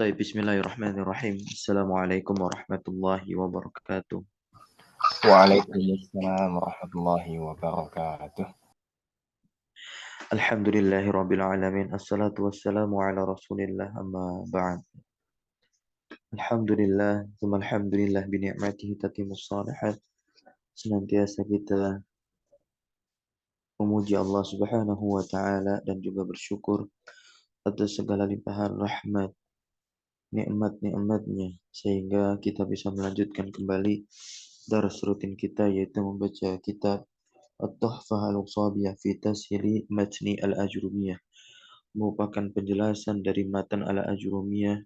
Baik, bismillahirrahmanirrahim. Assalamualaikum warahmatullahi wabarakatuh. Waalaikumsalam warahmatullahi wabarakatuh. Alhamdulillahirabbil alamin. Assalatu wassalamu ala Rasulillah amma ba'd. Alhamdulillah, tsumma alhamdulillah bi ni'matihi tatimmus shalihat. Senantiasa kita memuji Allah Subhanahu wa taala dan juga bersyukur atas segala limpahan rahmat, nikmat-nikmatnya sehingga kita bisa melanjutkan kembali dars rutin kita yaitu membaca kitab At-Tuhfah Al-Usabiyah fi Tashili Matni Al-Ajrumiyah, merupakan penjelasan dari matan Al-Ajrumiyah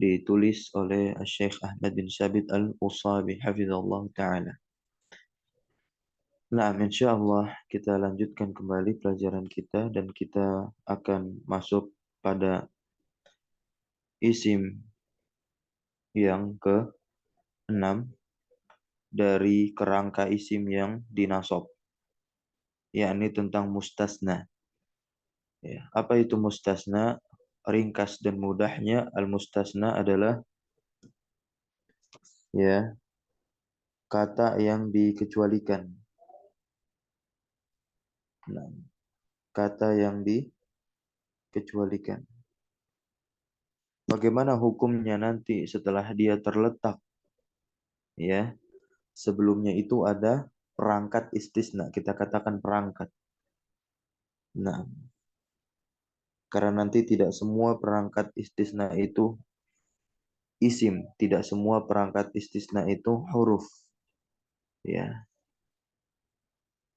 ditulis oleh Syekh Ahmad bin Sabit Al-Usabi hafizallah taala. Nah, insyaallah kita lanjutkan kembali pelajaran kita dan kita akan masuk pada isim yang ke-6 dari kerangka isim yang dinasab, yakni tentang mustasna. Ya, apa itu mustasna? Ringkas dan mudahnya, al-mustasna adalah ya kata yang dikecualikan. Nah, kata yang dikecualikan. Bagaimana hukumnya nanti setelah dia terletak? Ya, sebelumnya itu ada perangkat istisna. Kita katakan perangkat. Nah, karena nanti tidak semua perangkat istisna itu isim, tidak semua perangkat istisna itu huruf. Ya,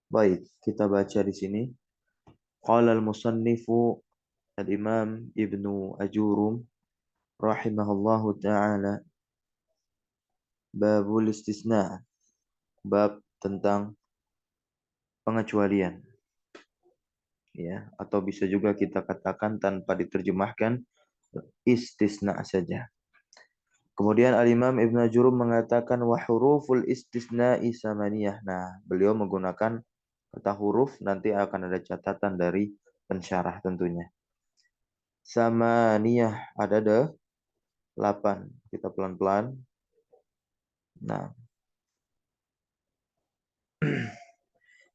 baik, kita baca di sini. Qala al-musannifu al-Imam Ibnu Ajurum rahimahullahu taala, babul istisna, bab tentang pengecualian. Ya, atau bisa juga kita katakan tanpa diterjemahkan istisna saja. Kemudian Al-Imam Ibnu Ajurum mengatakan wa huruful istisna'i samaniyah. Nah, beliau menggunakan kata huruf, nanti akan ada catatan dari pensyarah tentunya. Samaniyah ada 8. Kita pelan-pelan. Nah,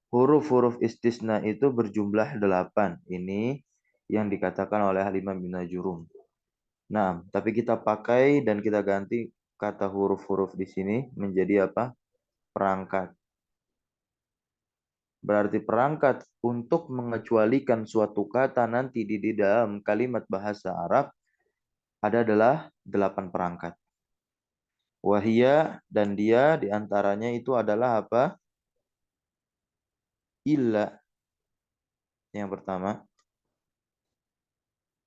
huruf-huruf istisna itu berjumlah 8. Ini yang dikatakan oleh Al-Imam Ibnu Ajurum. Nah, tapi kita pakai dan kita ganti kata huruf-huruf di sini menjadi apa? Perangkat. Berarti perangkat untuk mengecualikan suatu kata nanti di dalam kalimat bahasa Arab adalah 8 perangkat. Wahia, dan dia diantaranya itu adalah apa? Illa. Yang pertama.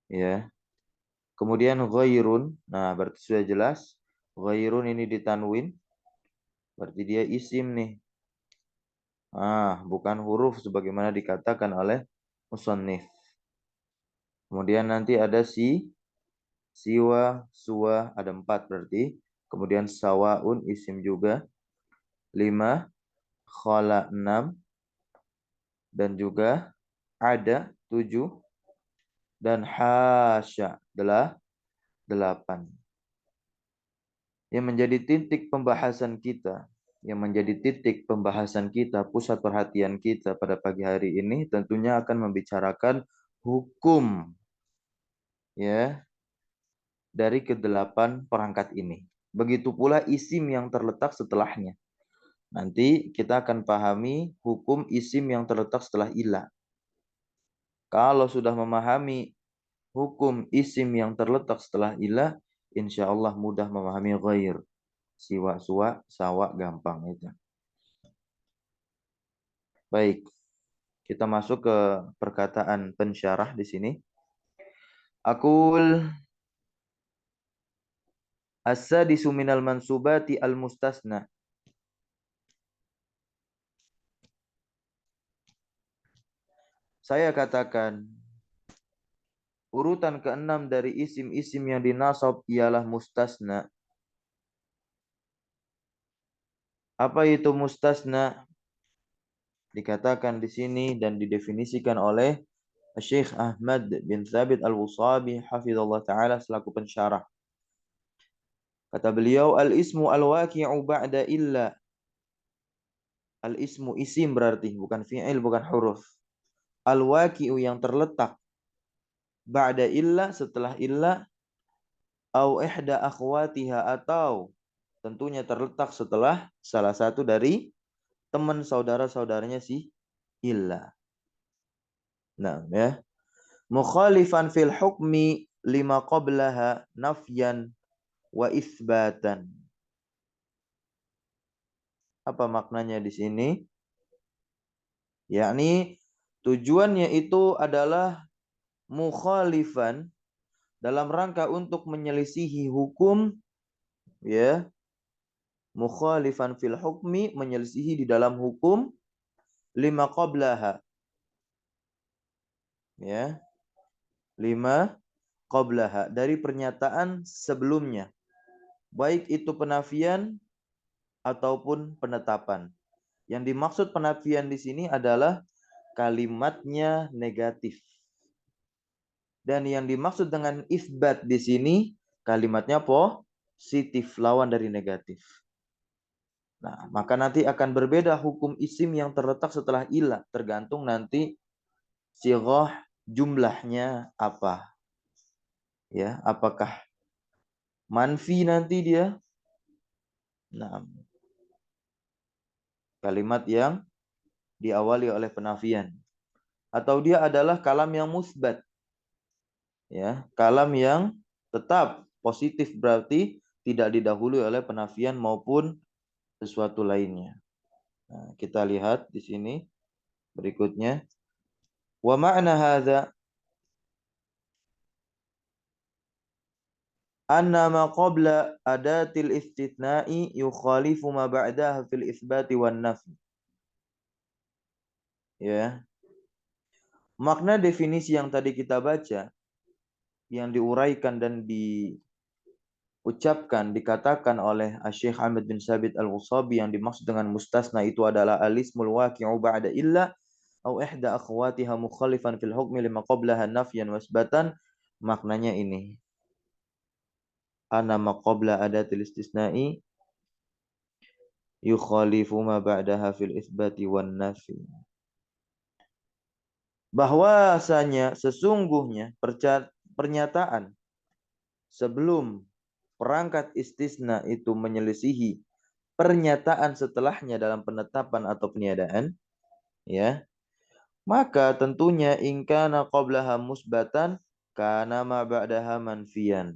Ya. Kemudian ghairun. Nah, berarti sudah jelas. Ghairun ini ditanwin. Berarti dia isim nih. Bukan huruf sebagaimana dikatakan oleh musannif. Kemudian nanti ada siwa, suwa, ada 4 berarti. Kemudian sawaun isim juga. 5, khala 6, dan juga ada 7, dan hasya adalah 8. Yang menjadi titik pembahasan kita, pusat perhatian kita pada pagi hari ini tentunya akan membicarakan hukum ya dari ke-8 perangkat ini. Begitu pula isim yang terletak setelahnya. Nanti kita akan pahami hukum isim yang terletak setelah ilah. Kalau sudah memahami hukum isim yang terletak setelah ilah, insya Allah mudah memahami ghair. Siwa, suwa, sawa, gampang itu. Baik, kita masuk ke perkataan pensyarah di sini. Aqul as-sadisu minal mansubati al-mustasna. Saya katakan urutan ke-6 dari isim-isim yang dinasab ialah mustasna. Apa itu mustasna? Dikatakan di sini dan didefinisikan oleh Syekh Ahmad bin Thabit Al-Wusabi hafizallahu taala selaku pensyarah. Kata beliau, al-ismu al-waqi'u ba'da illa. Al-ismu isim berarti, bukan fi'il, bukan huruf. Al-waqi'u yang terletak ba'da illa, setelah illa, au ihda akhwatiha, atau tentunya terletak setelah salah satu dari teman saudara-saudaranya si illa. Nah, ya. Mukhalifan fil hukmi lima qablaha nafyan wa isbatan. Apa maknanya di sini? Yakni tujuannya itu adalah mukhalifan, dalam rangka untuk menyelisihi hukum, ya. Mukhalifan fil hukmi, menyelisihi di dalam hukum, lima qablaha, ya. Lima qablaha, dari pernyataan sebelumnya, baik itu penafian ataupun penetapan. Yang dimaksud penafian di sini adalah kalimatnya negatif. Dan yang dimaksud dengan isbat di sini kalimatnya positif, lawan dari negatif. Nah, maka nanti akan berbeda hukum isim yang terletak setelah ilah, tergantung nanti sighah jumlahnya apa. Ya, apakah manfi nanti dia? Nah, kalimat yang diawali oleh penafian, atau dia adalah kalam yang musbat. Ya, kalam yang tetap positif berarti tidak didahului oleh penafian maupun sesuatu lainnya. Nah, kita lihat di sini berikutnya. Wa ma'na hadza anna ma qabla adatil istitsna'i yukhalifu ma ba'daha fil itsbati wan nafi. Ya. Makna definisi yang tadi kita baca, yang diuraikan dan diucapkan, dikatakan oleh Syekh Ahmad bin Sabit Al-Wusabi, yang dimaksud dengan mustasna itu adalah al-ismul waqi'u ba'da illa au ihda akhwatiha mukhalifan fil hukmi lima qablaha nafyan wasbatan. Maknanya ini. Ana ma qabla adatil istisna'i yukhalifu ma ba'daha fil itsbati wan nafi. Bahwasanya sesungguhnya pernyataan sebelum perangkat istisna itu menyelisihi pernyataan setelahnya dalam penetapan atau peniadaan, ya, maka tentunya ingkana qablaha musbatan kana ma ba'daha manfiyan.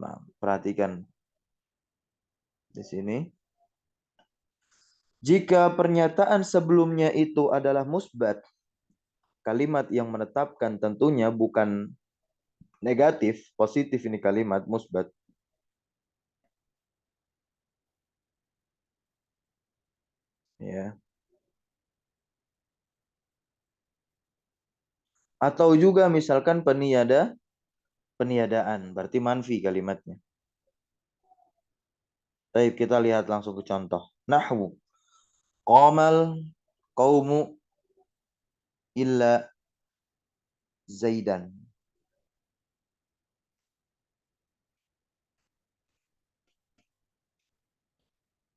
Nah, perhatikan di sini. Jika pernyataan sebelumnya itu adalah musbat, kalimat yang menetapkan tentunya bukan negatif, positif ini kalimat musbat. Ya. Atau juga misalkan peniadaan, berarti manfi kalimatnya. Baik, kita lihat langsung ke contoh. Nahwu qamal qaumu illa Zaidan.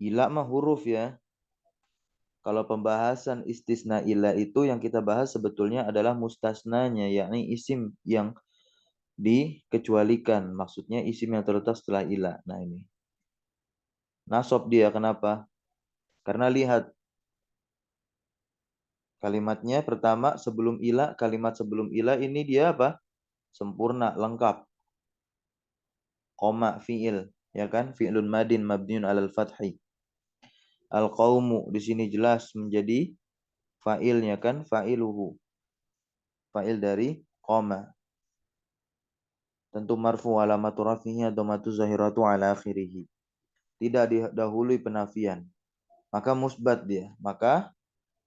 Ila mah huruf ya. Kalau pembahasan istisna ila itu yang kita bahas sebetulnya adalah mustasnanya, yakni isim yang dikecualikan. Maksudnya isim yang terletak setelah ila. Nah ini. Nasab dia, kenapa? Karena lihat kalimatnya pertama sebelum ila, kalimat sebelum ila ini dia apa? Sempurna, lengkap. Koma fi'il, ya kan? Fi'lun madin mabniun alal fathi. Al-qaumu di sini jelas menjadi fa'ilnya kan? Fa'iluhu. Fa'il dari qoma. Tentu marfu alamatu rafihi dhamatu zahiratu ala akhirih. Tidak didahului penafian. Maka musbat dia. Maka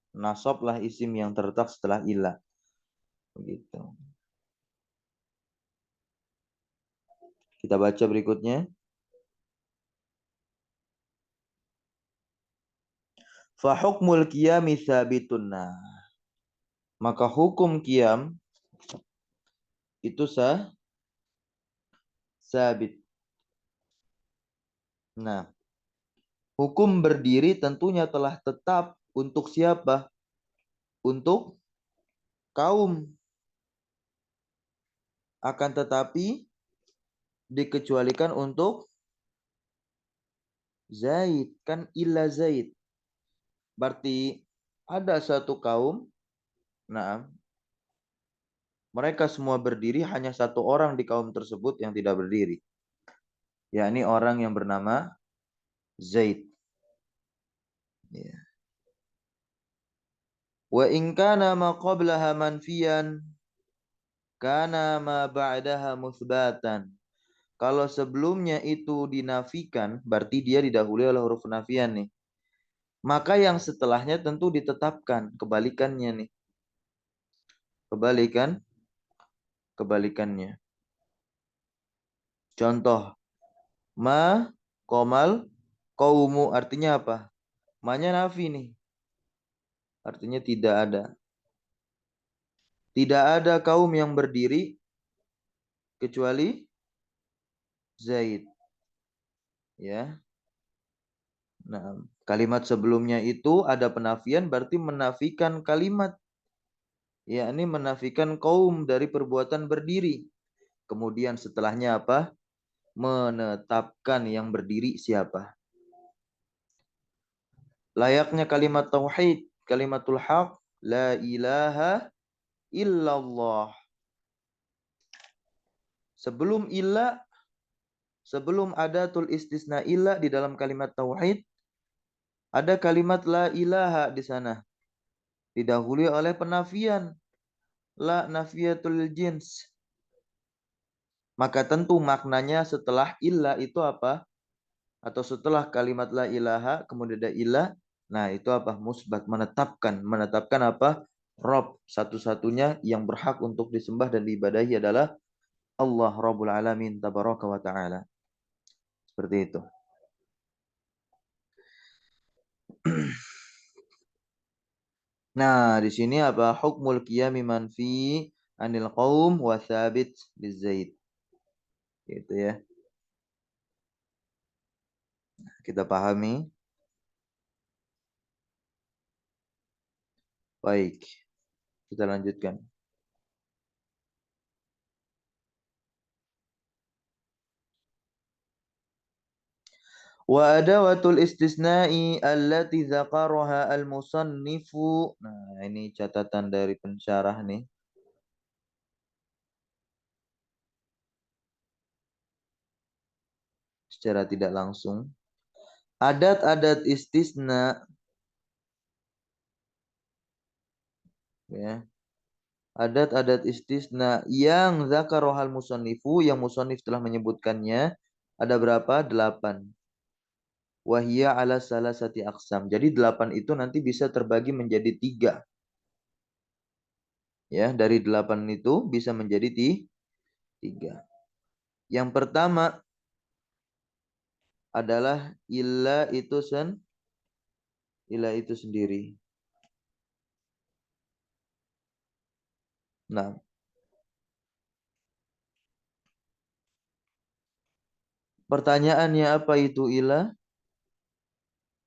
nasablah isim yang terletak setelah ila. Begitu. Kita baca berikutnya. Fa hukmul qiyami tsabitun. maka hukum qiyam itu sabit. Nah, hukum berdiri tentunya telah tetap untuk siapa? Untuk kaum. Akan tetapi dikecualikan untuk Zaid. Kan illa Zaid. Berarti ada satu kaum. Nah, mereka semua berdiri, hanya satu orang di kaum tersebut yang tidak berdiri. Yakni orang yang bernama Zaid. Ya. Wa in kana ma qablaha manfiyan kana ma ba'daha musbatan. Kalau sebelumnya itu dinafikan, berarti dia didahului oleh huruf nafian nih. Maka yang setelahnya tentu ditetapkan. Kebalikannya nih. Kebalikannya. Contoh. Ma, komal, kaumu. Artinya apa? Ma-nya nafi nih. Artinya tidak ada. Tidak ada kaum yang berdiri kecuali Zaid. Ya. Nah, kalimat sebelumnya itu ada penafian, berarti menafikan kalimat. Yakni menafikan kaum dari perbuatan berdiri. Kemudian setelahnya apa? Menetapkan yang berdiri siapa. Layaknya kalimat tauhid, kalimatul haq, la ilaha illallah. Sebelum illa, sebelum ada tul istisna illa di dalam kalimat tauhid, ada kalimat la ilaha di sana. Didahului oleh penafian. La nafiyatul jins. Maka tentu maknanya setelah illa itu apa? Atau setelah kalimat la ilaha kemudian ada illa, nah itu apa? Musbat, menetapkan. Menetapkan apa? Rob, satu-satunya yang berhak untuk disembah dan diibadahi adalah Allah Rabbul Alamin tabaraka wa ta'ala. Seperti itu. Nah, di sini apa? Hukmul qiyami manfi anil qaum wa thabit bizaid. Gitu ya. Kita pahami. Baik. Kita lanjutkan. Wa adawatul istisna'i allati dzakaraha al-musannifu. Nah, ini catatan dari pensyarah nih. Secara tidak langsung. Adat-adat istisna, ya. Adat-adat istisna yang dzakaraha al-musannifu, yang musannif telah menyebutkannya, ada berapa? 8. Wahia ala salasati aqsam. Jadi 8 itu nanti bisa terbagi menjadi 3. Ya, dari 8 itu bisa menjadi 3. Yang pertama adalah illa itu sendiri. Nah, pertanyaannya apa itu illa?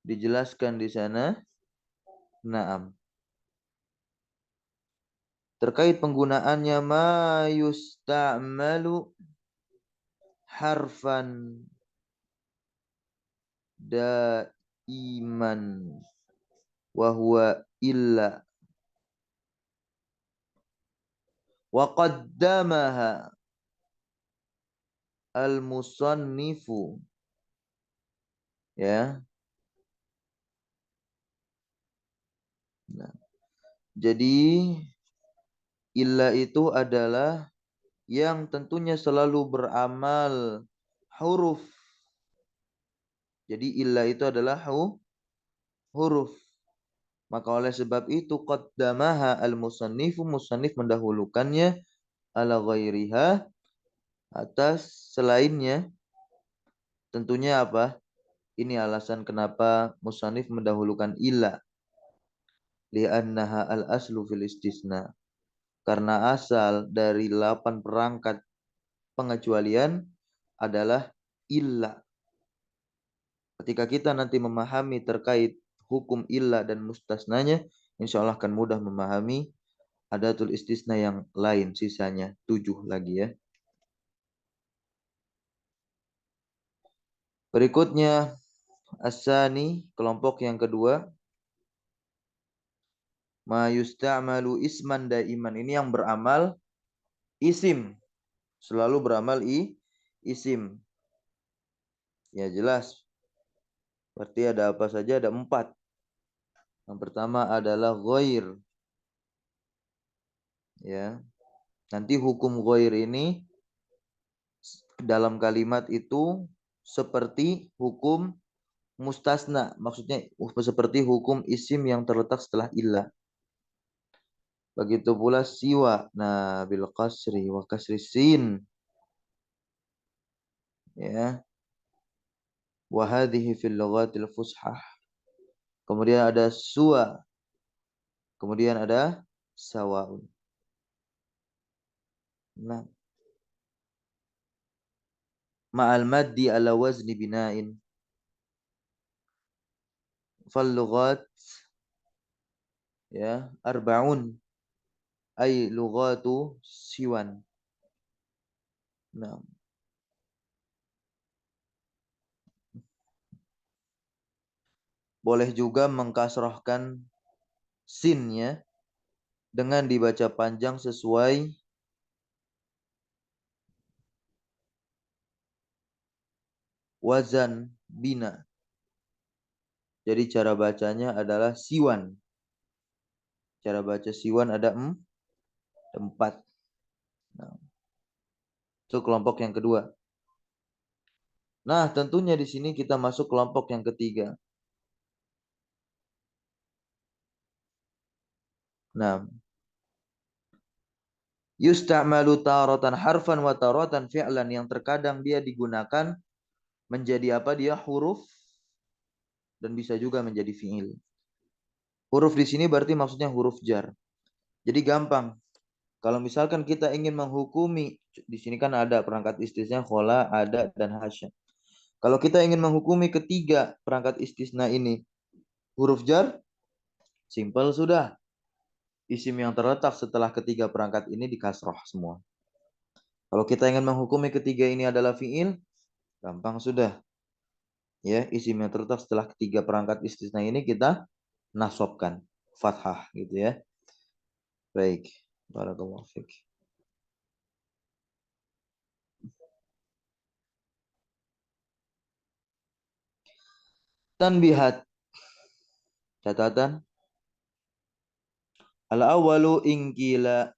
Dijelaskan di sana. Naam. Terkait penggunaannya ma yusta'malu harfan daiman wa huwa illa wa qaddamaha al-musannifu, ya. Nah, jadi illa itu adalah yang tentunya selalu beramal huruf. Jadi illa itu adalah huruf. Maka oleh sebab itu qaddamaha al-musannifu, musannif mendahulukannya ala ghairiha, atas selainnya. Tentunya apa? Ini alasan kenapa musannif mendahulukan illa. li'annaha al-aslu fil istisna. Karena asal dari 8 perangkat pengecualian adalah illa. Ketika kita nanti memahami terkait hukum illa dan mustasnanya, insya Allah akan mudah memahami adatul istisna yang lain, sisanya 7 lagi ya. Berikutnya asani, kelompok yang kedua, ma yusta'malu isman daiman. Ini yang beramal isim, selalu beramal isim. Ya jelas. Berarti ada apa saja? Ada 4. Yang pertama adalah ghair. Ya. Nanti hukum ghair ini dalam kalimat itu seperti hukum mustasna. Maksudnya seperti hukum isim yang terletak setelah illah. Begitu pula siwa. Nah, bil qasri wa kasri sin. Ya. Wa hadhihi fil lughatil fushah. Kemudian ada suwa. Kemudian ada sawaun. Nah, ma'al maddi ala wazni bina'in. Fal lughat ya arbaun ay lughatu siwan. Nah, boleh juga mengkasrohkan sinnya dengan dibaca panjang sesuai wazan bina. Jadi cara bacanya adalah siwan. Cara baca siwan ada 4. Nah, itu kelompok yang kedua. Nah, tentunya di sini kita masuk kelompok yang ketiga. Nah, yusta'malu taratan harfan wa taratan fi'lan, yang terkadang dia digunakan menjadi apa? Dia huruf dan bisa juga menjadi fi'il. Huruf di sini berarti maksudnya huruf jar. Jadi gampang. Kalau misalkan kita ingin menghukumi, di sini kan ada perangkat istisna khola, ada, dan hasya. Kalau kita ingin menghukumi ketiga perangkat istisna ini huruf jar, simpel sudah. Isim yang terletak setelah ketiga perangkat ini dikasroh semua. Kalau kita ingin menghukumi ketiga ini adalah fi'il, gampang sudah. Ya, isim yang terletak setelah ketiga perangkat istisna ini kita nasobkan fathah gitu ya. Baik. Barakallahu fiik. Tanbihat. Catatan. Al-awwalu ingkila.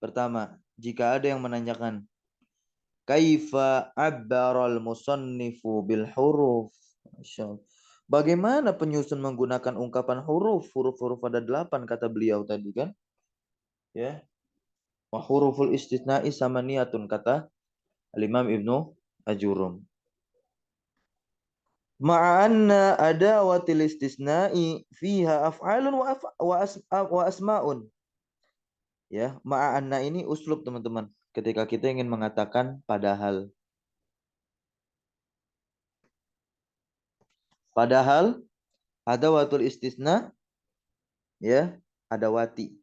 Pertama, jika ada yang menanyakan kaifa abbaral musannifu bil huruf. Bagaimana penyusun menggunakan ungkapan huruf? Huruf-huruf ada 8 kata beliau tadi kan? Ya. Wa huruful istisna'i samaniyatun kata Al-Imam Ibnu Ajurum. Ma'anna adawatil istisna'i fiha af'alun wa asma'un. Ya, ma'anna ini uslub teman-teman. Ketika kita ingin mengatakan padahal. Padahal adawatul istisna ya, adawati.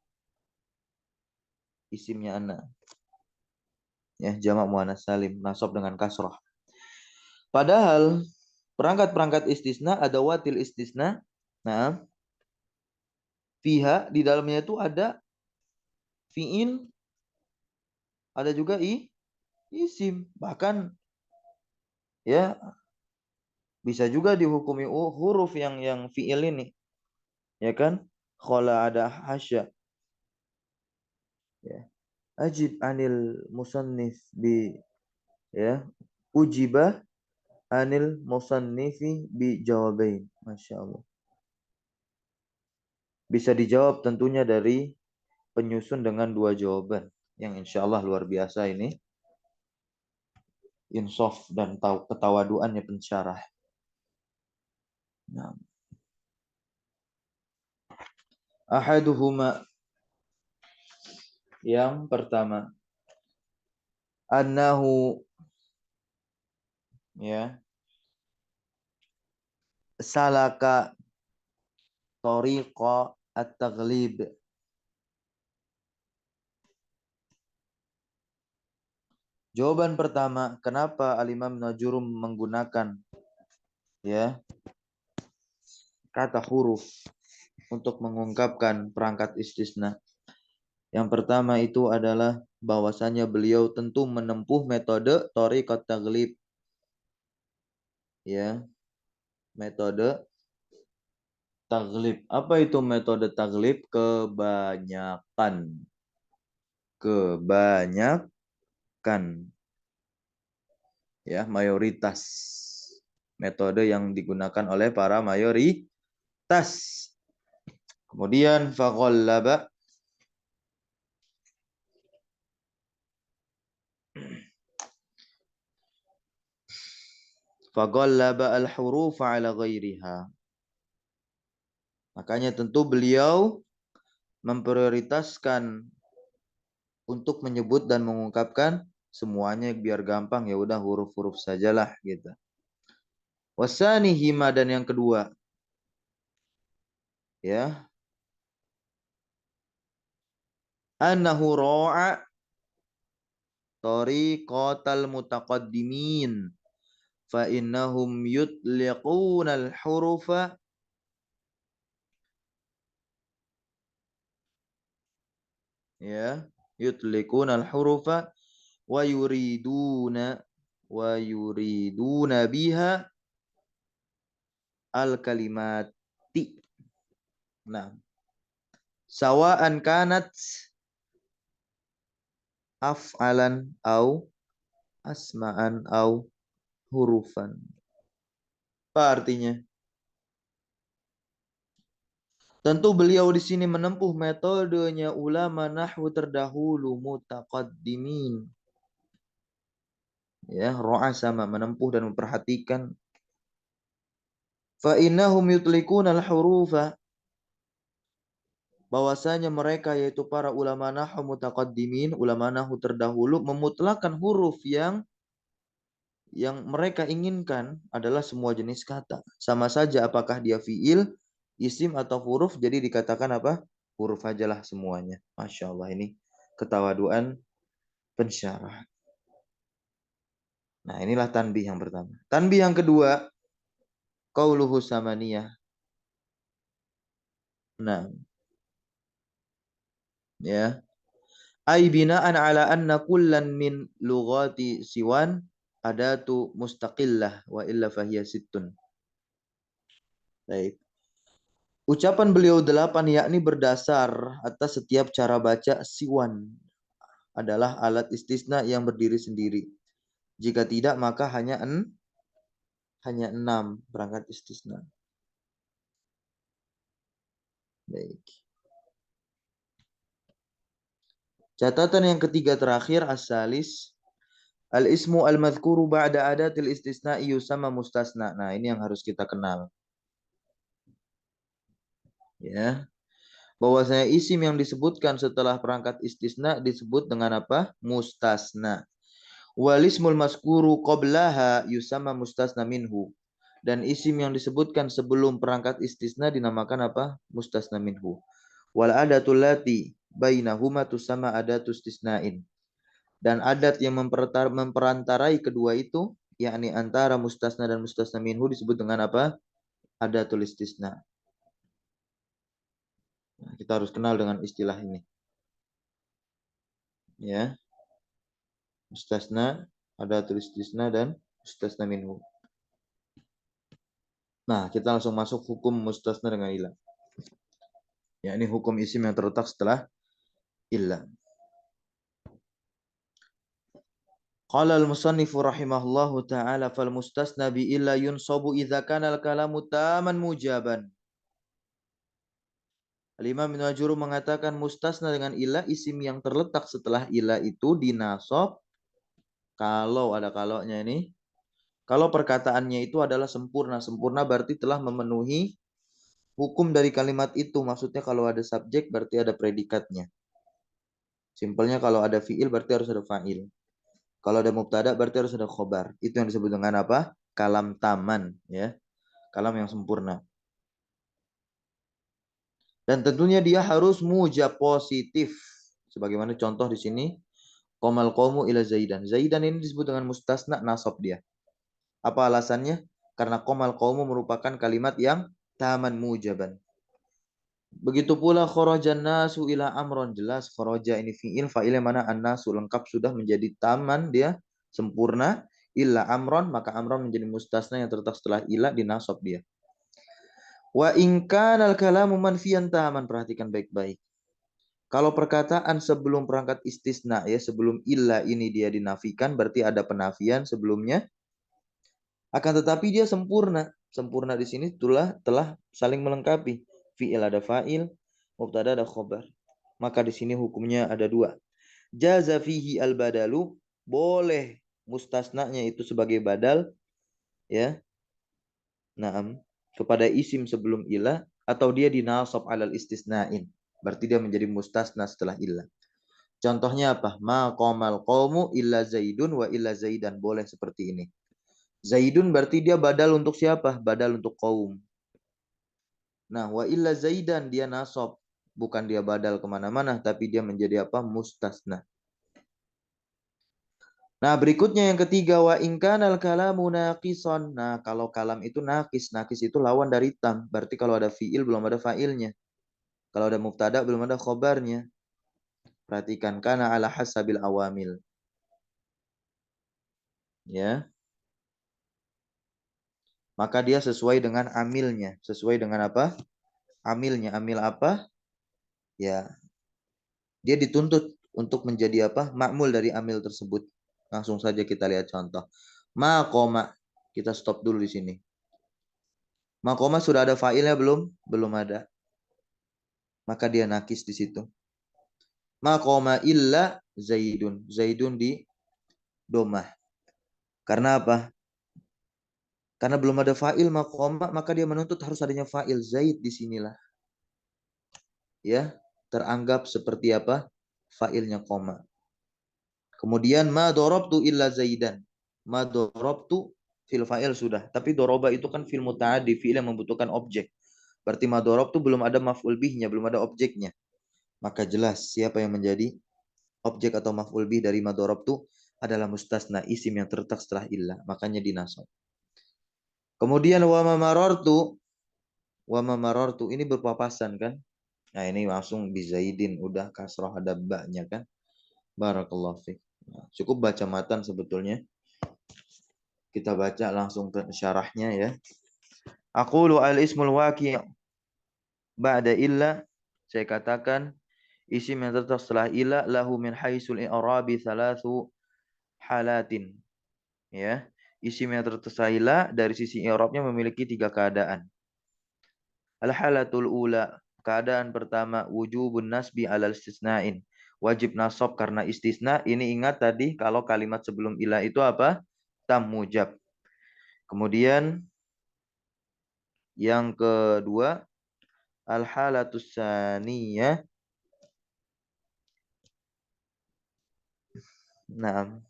Isimnya anna. Ya, jamak muannas salim, nasab dengan kasrah. Padahal perangkat-perangkat istisna adawatil istisna, nah, fiha di dalamnya itu ada fiil, ada juga isim. Bahkan ya bisa juga dihukumi huruf yang fiil ini. Ya kan? Khala ada hasya. Ya. Ajib anil musannif bi ya. Ujibah anil musannifi bi jawabain. Masya Allah. Bisa dijawab tentunya dari penyusun dengan 2 jawaban. Yang insya Allah luar biasa ini. Insaf dan ketawaduannya pensyarah. Nah. Ahaduhuma, yang pertama, annahu, ya, salaka tariqa at-taghlib. Jawaban pertama, kenapa Al-Imam Najurum menggunakan, ya, kata huruf untuk mengungkapkan perangkat istisna. Yang pertama itu adalah bahwasanya beliau tentu menempuh metode thariqat taghlib, ya, metode taglib. Apa itu metode taglib? Kebanyakan. Kebanyakan. Ya, mayoritas. Metode yang digunakan oleh para mayoritas. Kemudian faghallaba, al-huruf ala ghairiha. Makanya tentu beliau memprioritaskan untuk menyebut dan mengungkapkan semuanya biar gampang, ya udah huruf-huruf sajalah gitu. Wasani hima, dan yang kedua, ya, annahu ra'a tariqatal mutaqaddimin fa innahum yutliqunal hurufa, ya, yutliqunal hurufa wa yuriduna biha al kalimati. Nah, sawa'an kanat af'alan au asma'an au hurufan. Apa artinya? Tentu beliau di sini menempuh metodenya ulama nahwu terdahulu mutaqaddimin. Ya, ro'a sama menempuh dan memperhatikan. Fa innahum yutliqunal hurufa, bahwasanya mereka yaitu para ulama nahwu mutaqaddimin, ulama nahwu terdahulu memutlakkan huruf yang mereka inginkan adalah semua jenis kata. Sama saja apakah dia fiil, isim atau huruf, jadi dikatakan apa? Huruf ajalah semuanya. Masya Allah, ini ketawaduan pensyarah. Nah, inilah tanbih yang pertama. Tanbih yang kedua, qauluhu samaniyah. Nah, ya. Ai bina'an ala anna kullan min lughati siwan adatu mustaqillah wa illa fahiya sittun. Baik. Ucapan beliau 8 yakni berdasar atas setiap cara baca siwan adalah alat istisna yang berdiri sendiri. Jika tidak maka hanya 6 perangkat istisna. Baik. Catatan yang ketiga terakhir, as-salis, al-ismu al-madhkuru ba'da adatil istisna yusamma mustasna. Nah, ini yang harus kita kenal. Ya. Bahwasanya isim yang disebutkan setelah perangkat istisna disebut dengan apa? Mustasna. Walismul maskuru qablaha yusamma mustasna minhu. Dan isim yang disebutkan sebelum perangkat istisna dinamakan apa? Mustasna minhu. Wal adatul lati bainahuma tusamma adatus istisnain. Dan adat yang memperantarai kedua itu, yakni antara mustasna dan mustasna minhu, disebut dengan apa? Adatul istisna. Nah, kita harus kenal dengan istilah ini. Ya. Mustasna, adatul istisna, dan mustasna minhu. Nah, kita langsung masuk hukum mustasna dengan ilah. Ya, ini hukum isim yang terletak setelah ilah. Qala al-musannifu rahimahullahu ta'ala fal mustasna bi illa yunsabu idza kana al-kalamu taman mujaban. Al-Imam Ibnu Ajurrum mengatakan mustasna dengan ilah, isim yang terletak setelah ilah itu dinasab kalau ada kalaunya ini. Kalau perkataannya itu adalah sempurna. Sempurna berarti telah memenuhi Hukum dari kalimat itu maksudnya kalau ada subjek berarti ada predikatnya. Simpelnya kalau ada fiil berarti harus ada fa'il. Kalau ada mubtada berarti harus ada khobar. Itu yang disebut dengan apa? Kalam taman, ya. Kalam yang sempurna. Dan tentunya dia harus mujab positif. Sebagaimana contoh di sini, qomal qaumu ila Zaidan. Zaidan ini disebut dengan mustasna nasab dia. Apa alasannya? Karena qomal qaumu merupakan kalimat yang taman mujaban. Begitu pula kharajan nasu ila amron, jelas kharaja ini fiil, fa'il yang mana an-nasu lengkap sudah menjadi taman, dia sempurna, illa amron maka amron menjadi mustasna yang terletak setelah ila dinasab dia. Wa in kana al-kalamu manfiyan taman, perhatikan baik-baik. Kalau perkataan sebelum perangkat istisna ya, sebelum illa ini dia dinafikan berarti ada penafian sebelumnya. Akan tetapi dia sempurna. Sempurna di sini telah saling melengkapi. Fi'il ada fa'il, mubtada ada khobar. Maka di sini hukumnya ada dua. Jaza fihi al-badalu, boleh mustasnanya itu sebagai badal, ya. Naam, kepada isim sebelum ilah, atau dia dinasab alal istisnain. Berarti dia menjadi mustasna setelah ilah. Contohnya apa? Ma qomal qawmu illa zaidun wa illa zaidan. Boleh seperti ini. Zaidun berarti dia badal untuk siapa? Badal untuk kaum. Nah, wa illa zaidan dia nasab. Bukan dia badal kemana-mana, tapi dia menjadi apa? Mustasna. Nah, berikutnya yang ketiga, wa ingkanal kalamu naqison. Nah, kalau kalam itu nakis. Nakis itu lawan dari tam. Berarti kalau ada fiil belum ada fa'ilnya. Kalau ada mubtada belum ada khobarnya. Perhatikan, kana ala hasabil awamil. Ya. Maka dia sesuai dengan amilnya. Sesuai dengan apa? Amilnya. Amil apa? Ya, dia dituntut untuk menjadi apa? Makmul dari amil tersebut. Langsung saja kita lihat contoh. Ma koma. Kita stop dulu di sini. Ma koma sudah ada fa'ilnya belum? Belum ada. Maka dia nakis di situ. Ma koma illa Zaidun. Zaidun di domah. Karena apa? Karena belum ada fa'il ma koma, maka dia menuntut harus adanya fa'il. Zaid di sinilah. Ya, teranggap seperti apa? Fa'ilnya koma. Kemudian ma dorobtu illa zaidan. Ma dorobtu fil fa'il sudah. Tapi doroba itu kan fil muta'addi, fi'il yang membutuhkan objek. Berarti ma dorobtu belum ada maf'ul bihnya, belum ada objeknya. Maka jelas siapa yang menjadi objek atau maf'ul bih dari ma dorobtu adalah mustasna, isim yang terletak setelah illah. Makanya dinasab. Kemudian wa ma marartu ini berpapasan kan? Nah, ini langsung bizaidin, udah kasrah ada ba-nya kan? Barakallahu fiik. Nah, cukup baca matan sebetulnya. Kita baca langsung ke syarahnya ya. Aqulu al-ismul waqi' ba'da illa. Saya katakan isim yang terletak setelah illa lahu min haisul i'rabi thalathu halatin. Ya. Isim yang terletak setelah illa dari sisi i'rabnya memiliki tiga keadaan. Al-halatul ula, keadaan pertama wujubun nasbi alal istisna'in. Wajib nasab karena istisna. Ini ingat tadi kalau kalimat sebelum illa itu apa? Tam mujab. Kemudian yang kedua, al-halatus saniyah. Naam.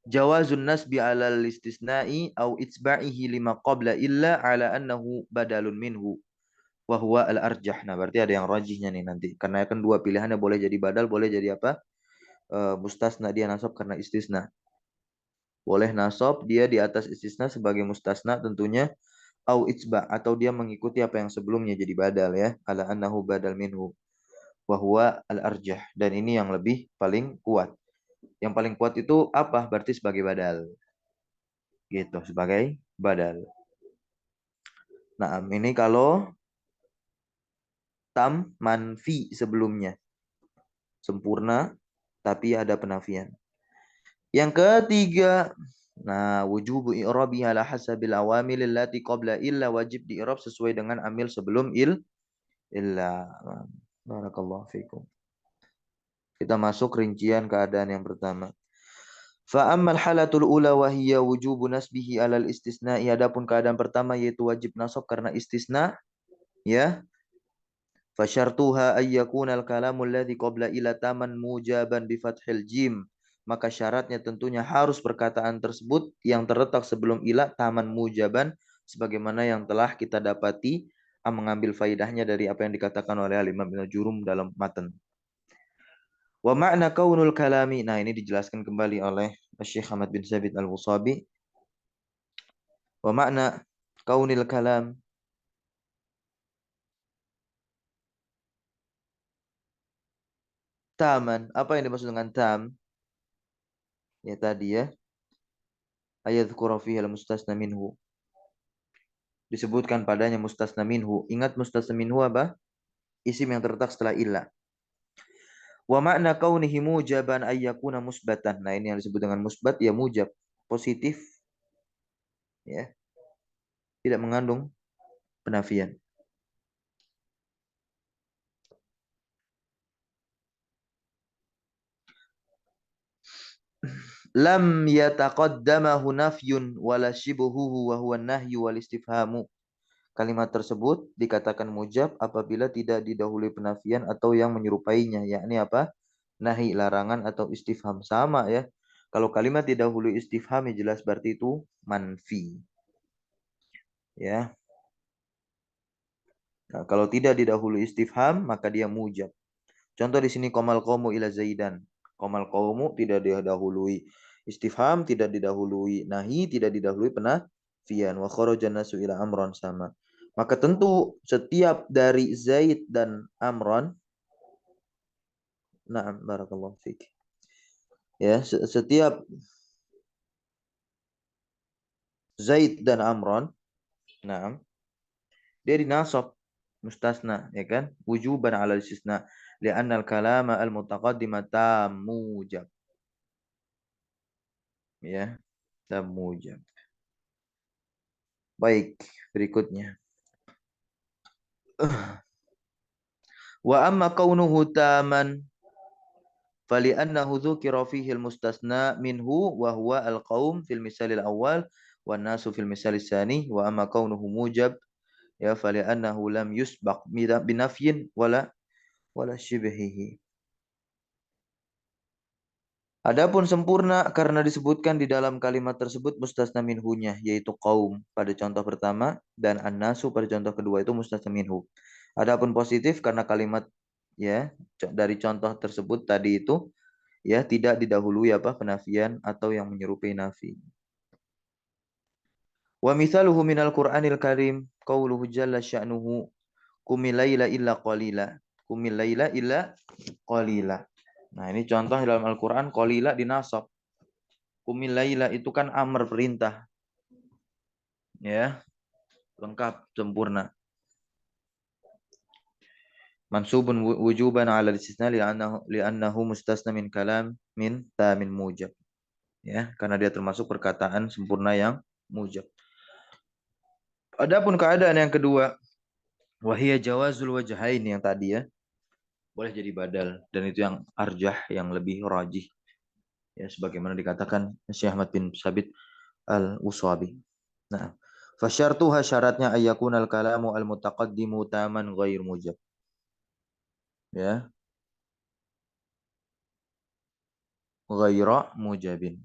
Jawazun nasbi ala istisna'i au itsba'ihi lima qabla illa ala annahu badalun minhu wa huwa al-arjah. Nah, berarti ada yang rajihnya nih nanti. Karena kan dua pilihannya, boleh jadi badal, boleh jadi apa? Mustasna, dia nasab karena istisna. Boleh nasab dia di atas istisna sebagai mustasna tentunya, au itsba, atau dia mengikuti apa yang sebelumnya jadi badal ya. Ala annahu badal minhu wa huwa al-arjah, dan ini yang lebih paling kuat. Yang paling kuat itu apa? Berarti sebagai badal. Gitu, sebagai badal. Nah, ini kalau tam manfi sebelumnya. Sempurna, tapi ada penafian. Yang ketiga, nah, wujubu i'rabi ala hasabil awamil allati qabla illa, wajib di i'rab sesuai dengan amil sebelum illa. Barakallahu fikum. Kita masuk rincian keadaan yang pertama. Fa ammal halatul ula wa hiya wujubu nasbihi alal istisna'i. Adapun keadaan pertama yaitu wajib nasab karena istisna, ya. Fasyartuha ay yakuna al-kalamu alladhi qabla ila taman mujaban bi fathil jim. Maka syaratnya tentunya harus perkataan tersebut yang terletak sebelum ila taman mujaban sebagaimana yang telah kita dapati mengambil faidahnya dari apa yang dikatakan oleh Al-Imam Ibnu Jurum dalam matan. Wa makna kaunul kalami. Nah, ini dijelaskan kembali oleh Syekh Ahmad bin Sabit Al-Wusabi. Wa makna kaunil kalam. Taman. Apa yang dimaksud dengan tam? Ya tadi ya. Ayadhkura fihi al-mustasna minhu. Disebutkan padanya mustasna minhu. Ingat mustasna minhu apa? Isim yang terletak setelah illa. Wa makna kaunihi mujaban ayyakuna musbatan. Nah, ini yang disebut dengan musbat ya mujab, positif, ya, tidak mengandung penafian. Lam yataqaddamahu nafyun wala shibuhuhu wa huwa nahyu wal istifhamu. Kalimat tersebut dikatakan mujab apabila tidak didahului penafian atau yang menyerupainya, yakni apa? Nahi, larangan atau istifham. Sama ya. Kalau kalimat didahului istifham ya jelas berarti itu manfi. Ya. Nah, kalau tidak didahului istifham maka dia mujab. Contoh di sini komal qaumu ila zaidan. Komal qaumu tidak didahului istifham, tidak didahului nahi, tidak didahului penafian. Wa kharajan nasu ila amron sama. Maka tentu setiap dari Zaid dan Amron, na'am barakallahu fik. Ya, setiap Zaid dan Amron, na'am, dia dinasab mustasna, ya kan? Wujuban 'ala istisna li'anna al-kalama al-mutaqaddima tamujab. Ya, tamujab. Baik, berikutnya. Wa amma kaunuhu taman fali'annahu dzukira fihi al-mustasna minhu wa huwa al-qaum fil misalil awal wan nasu fil misalil tsani wa amma kaunuhu mujab ya fali'annahu lam yusbaq binafyin wala shibhihi. Adapun sempurna karena disebutkan di dalam kalimat tersebut mustasna minhunya yaitu kaum pada contoh pertama dan an-nasu pada contoh kedua itu mustasna minhu. Adapun positif karena kalimat ya dari contoh tersebut tadi itu ya tidak didahului apa penafian atau yang menyerupai nafi. Wa mithaluhu minal Qur'anil Karim qauluhu jalla sya'nuhu qumil laila illa qalila. Qumil laila illa qalila. Nah, ini contoh dalam Al-Qur'an qalila dinasab. Qumil laila itu kan amr perintah. Ya, lengkap sempurna. Mansubun wujuban 'ala al-istisna li'annahu mustasna min kalam min tamin mujab. Ya, karena dia termasuk perkataan sempurna yang mujab. Adapun keadaan yang kedua, wahia jawazul wajhain yang tadi ya, boleh jadi badal dan itu yang arjah yang lebih rajih. Ya, sebagaimana dikatakan Syekh Ahmad bin Sabit Al-Uswabi. Nah, fasyartuha syaratnya ayyakuna al-kalamu al-mutaqaddimu taman ghair mujab. Ya, ghaira mujabin.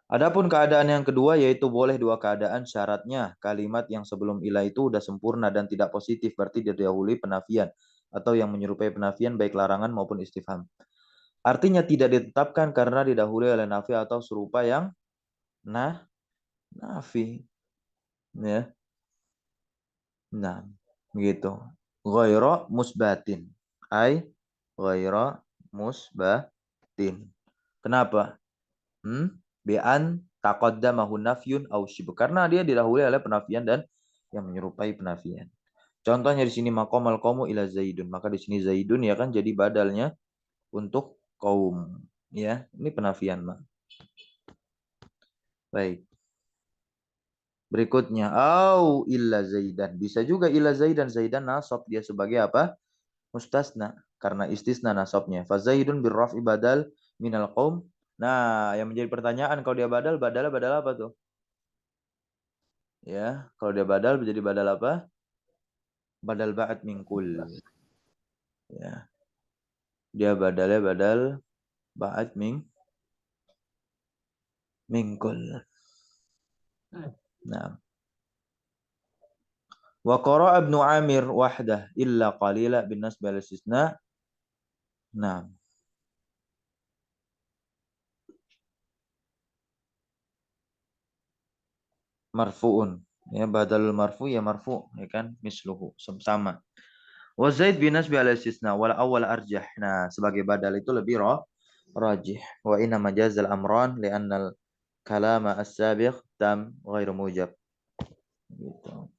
Adapun keadaan yang kedua yaitu boleh dua keadaan syaratnya kalimat yang sebelum ilah itu udah sempurna dan tidak positif berarti didahului penafian atau yang menyerupai penafian baik larangan maupun istifham. Artinya tidak ditetapkan karena didahului oleh nafi atau serupa yang nafi. Ya. Nah, begitu. Ghaira musbatin. Ghaira musbatin. Kenapa? Bi'an taqaddamahu nafyun aw shibh. Karena dia didahului oleh penafian dan yang menyerupai penafian. Contohnya di sini maqamal qaumu ila zaidun. Maka di sini zaidun ya kan jadi badalnya untuk kaum. Ya, ini penafian, Mak. Baik. Berikutnya, au illa Zaidan. Bisa juga illa Zaidan. Zaidan nasab dia sebagai apa? Mustasna. Karena istisna nasabnya. Fa Zaidun birraf'i badal minal qaum. Nah, yang menjadi pertanyaan kalau dia badal apa tuh? Ya, kalau dia badal menjadi badal apa? Badal ba'at mingkul. Ya, dia badalnya badal ba'at mingkul. Nah, wa qara'a Ibnu Amir wahdah illa qalila bin nasb al istisna. Nah, marfu'un. Ya, badal marfu ya marfu, ya kan? Misluhu, sama. Wa Zaid bin nasb al istisna wal awwal arjah. Nah, sebagai badal itu lebih rajih. Wa inna majazal amran li'anna al kalama as-sabiq tam ghairu mujab. Gitu.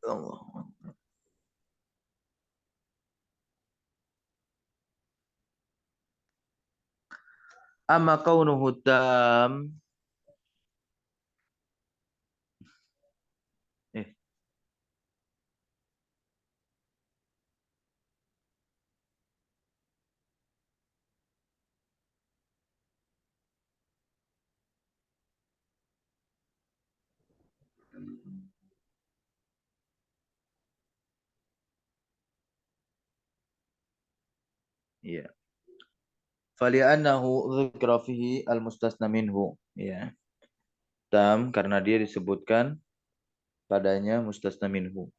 Allah. Amma kaunuhu tam. Eh, iya. Fali'annahu dzikra fihi al-mustasna minhu. Ya. Tam karena dia disebutkan padanya mustasna minhu.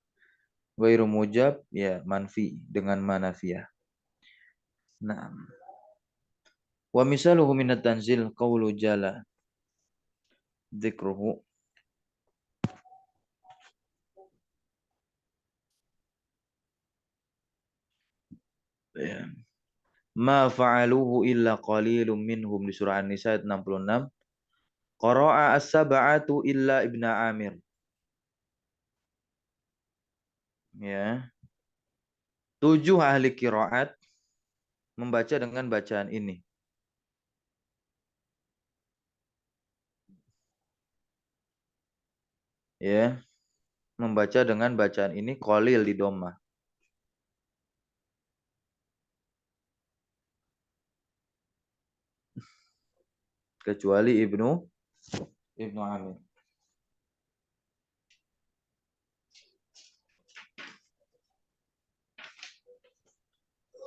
Ghairu mujab ya manfi dengan manafiyah. Nah, wa misaluhu minat tanzil qawlu jala dzikruhu. Ya. Ma fa'aluhu illa qalilum minhum di surah An-Nisa ayat 66. Qara'a as-sab'atu illa Ibna Amir. Ya. 7 ahli qiraat membaca dengan bacaan ini. Ya, membaca dengan bacaan ini qalil di dhammah. Kecuali Ibnu Amir.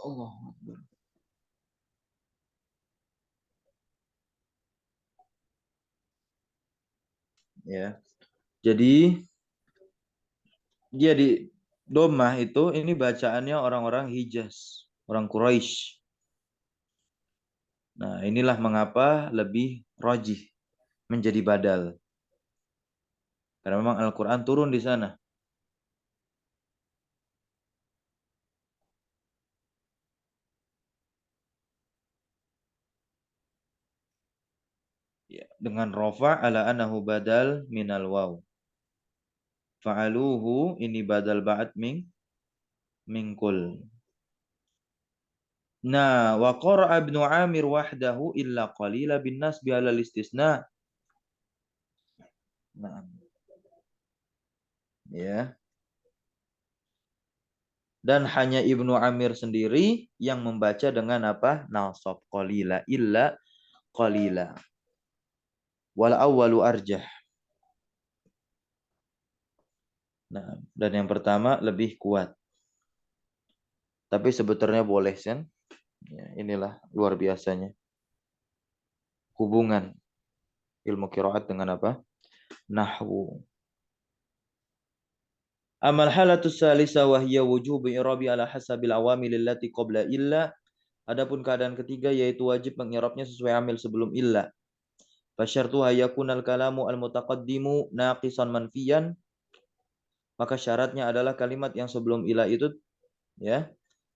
Allah. Ya. Jadi dia di dhammah itu ini bacaannya orang-orang Hijaz, orang Quraisy. Nah, inilah mengapa lebih rajih menjadi badal. Karena memang Al-Qur'an turun di sana. Ya, dengan rofa ala anahu badal minal waw. Fa'aluhu ini badal ba'at mingkul. Nah, wa qara'a Ibnu Amir wahdahu illa qalila bin nasbi ala istisna. Nah, ya. Dan hanya Ibnu Amir sendiri yang membaca dengan apa? Nasab qalila illa qalila. Wal awwalu arjah. Nah, dan yang pertama lebih kuat. Tapi sebetulnya boleh, Sen. Ya, inilah luar biasanya. Hubungan ilmu qiraat dengan apa? Nahwu. Amal halatus salisa wa hiya wujubu i'rabi ala hasabil awamil allati qabla illa. Adapun keadaan ketiga yaitu wajib mengirabnya sesuai amil sebelum illa. Fasyartu hayakunal kalamu al-mutaqaddimu naqisan manfiyan. Maka syaratnya adalah kalimat yang sebelum illa itu ya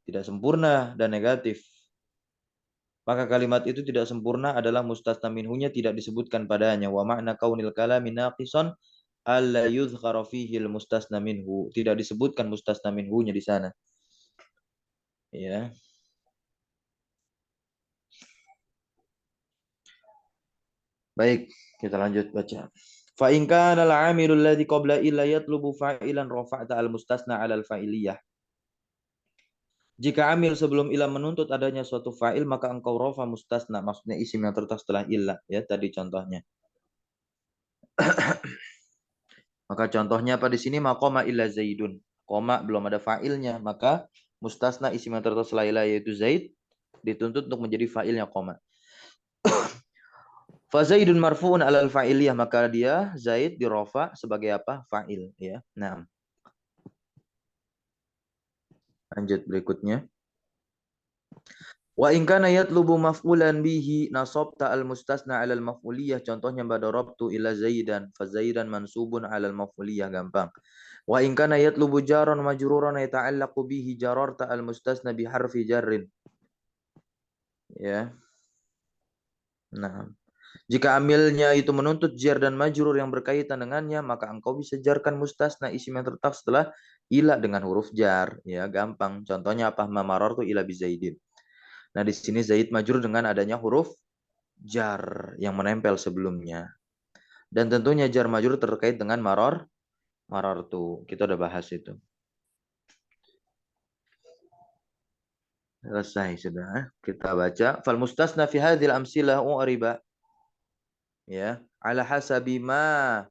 tidak sempurna dan negatif. maka kalimat itu tidak sempurna adalah mustasna minhunya tidak disebutkan padanya. Wa makna kaunil kalami naqisan alla yuzkara fihi mustasna minhu. Tidak disebutkan mustasna minhunya di sana. Ya. Baik, kita lanjut baca. Fa in kana al-'amilul ladzi qabla illa yatlubu fa'ilan rafa'ta al-mustasna 'ala al-fa'iliyah. Jika amil sebelum ilah menuntut adanya suatu fa'il, maka engkau rafa mustasna, maksudnya isim yang terletak setelah ilah, ya tadi contohnya. Maka contohnya apa di sini? Maqama illa zaidun. Koma belum ada fa'ilnya, maka mustasna isim yang terletak setelah ilah yaitu zaid dituntut untuk menjadi fa'ilnya koma. Fa zaidun marfu'un 'alal fa'iliyah, maka dia zaid dirofa sebagai apa? Fa'il, ya. Nah, lanjut berikutnya. Wa in kana yatlubu maf'ulan bihi nasabta al mustasna 'ala al maf'uliyah, contohnya badarabtu ila zaidan fa zaidan mansubun 'ala al maf'uliyah, gampang. Wa in kana yatlubu jaran majruran yata'allaqu bihi jararta al mustasna bi harfi jarrin, ya. Nah, jika amilnya itu menuntut jar dan majrur yang berkaitan dengannya, maka engkau bisa jarkan mustasna isim yang terletak setelah ila dengan huruf jar, ya gampang. Contohnya apa? Mamarartu ila bi zaidin. Nah, di sini zaid majrur dengan adanya huruf jar yang menempel sebelumnya. Dan tentunya jar majrur terkait dengan marartu. Kita udah bahas itu. Selesai sudah. Kita baca. Fal mustasna fi hadhil amsilah u'riba, ya, ala hasabi ma